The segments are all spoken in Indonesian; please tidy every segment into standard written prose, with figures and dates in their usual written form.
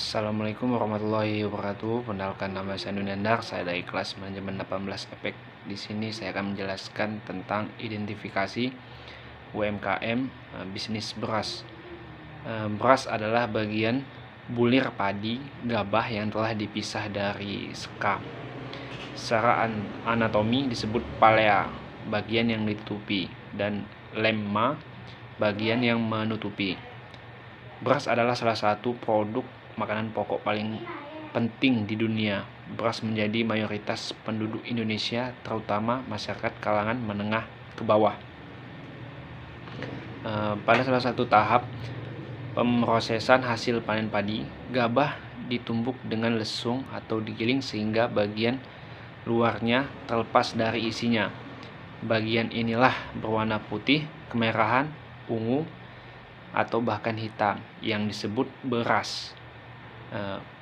Assalamualaikum warahmatullahi wabarakatuh. Perkenalkan, nama saya Nunendar. Saya dari kelas manajemen 18 EPEK. Di sini saya akan menjelaskan tentang identifikasi UMKM bisnis beras. Beras adalah bagian bulir padi gabah yang telah dipisah dari sekam. Secara anatomi disebut palea, bagian yang ditutupi, dan lemma, bagian yang menutupi. Beras adalah salah satu produk makanan pokok paling penting di dunia. Beras menjadi mayoritas penduduk Indonesia, terutama masyarakat kalangan menengah ke bawah. Pada salah satu tahap pemrosesan hasil panen padi, gabah ditumbuk dengan lesung atau digiling sehingga bagian luarnya terlepas dari isinya. Bagian inilah berwarna putih, kemerahan, ungu, atau bahkan hitam yang disebut beras.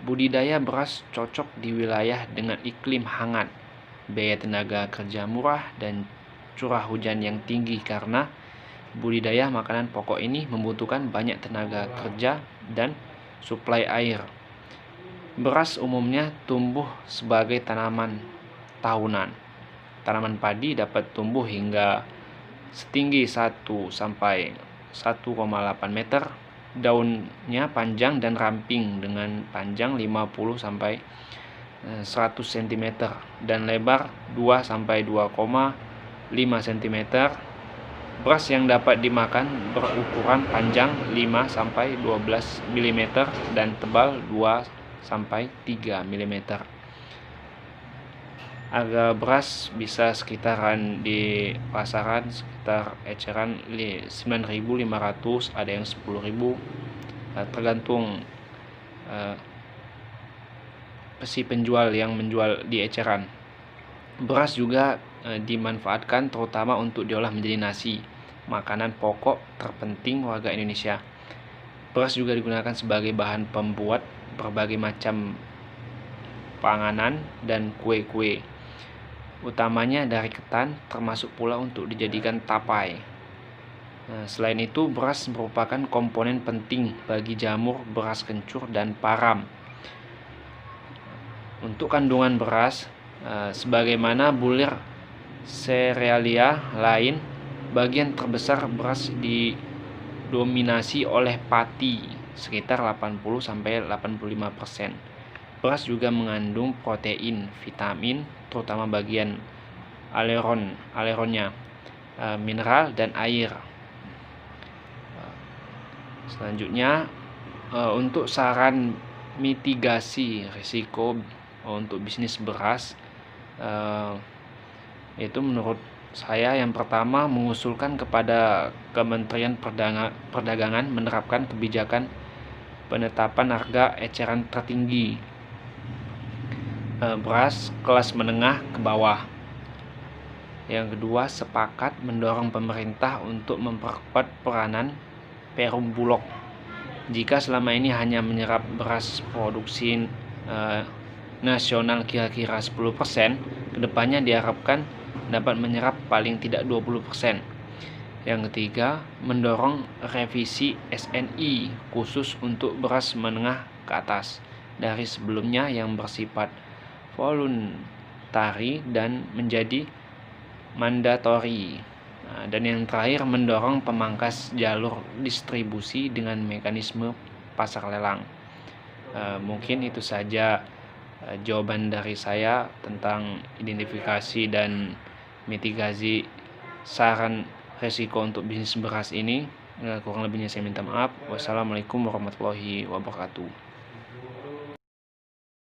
Budidaya beras cocok di wilayah dengan iklim hangat, biaya tenaga kerja murah, dan curah hujan yang tinggi karena budidaya makanan pokok ini membutuhkan banyak tenaga kerja dan suplai air. Beras umumnya tumbuh sebagai tanaman tahunan. Tanaman padi dapat tumbuh hingga setinggi 1 sampai 1,8 meter. Daunnya panjang dan ramping dengan panjang 50 sampai 100 cm dan lebar 2 sampai 2,5 cm. Beras yang dapat dimakan berukuran panjang 5 sampai 12 mm dan tebal 2 sampai 3 mm. Harga beras bisa sekitaran di pasaran sekitar eceran 9.500, ada yang 10.000, tergantung si penjual yang menjual di eceran. Beras juga dimanfaatkan terutama untuk diolah menjadi nasi, makanan pokok terpenting warga Indonesia. Beras juga digunakan sebagai bahan pembuat berbagai macam panganan dan kue-kue, utamanya dari ketan, termasuk pula untuk dijadikan tapai. Selain itu, beras merupakan komponen penting bagi jamur, beras kencur, dan param. Untuk kandungan beras, sebagaimana bulir serealia lain, bagian terbesar beras didominasi oleh pati, sekitar 80-85%. Beras juga mengandung protein, vitamin, terutama bagian aleronnya, mineral, dan air. Selanjutnya, untuk saran mitigasi risiko untuk bisnis beras, itu menurut saya yang pertama mengusulkan kepada Kementerian Perdagangan menerapkan kebijakan penetapan harga eceran tertinggi beras kelas menengah ke bawah. Yang kedua, sepakat mendorong pemerintah untuk memperkuat peranan Perum Bulog. Jika selama ini hanya menyerap beras produksi nasional kira-kira 10%, kedepannya diharapkan dapat menyerap paling tidak 20%. Yang ketiga, mendorong revisi SNI khusus untuk beras menengah ke atas dari sebelumnya yang bersifat voluntari dan menjadi mandatori. Dan yang terakhir, mendorong pemangkas jalur distribusi dengan mekanisme pasar lelang. Mungkin itu saja jawaban dari saya tentang identifikasi dan mitigasi saran resiko untuk bisnis beras ini. Kurang lebihnya saya minta maaf. Wassalamualaikum warahmatullahi wabarakatuh.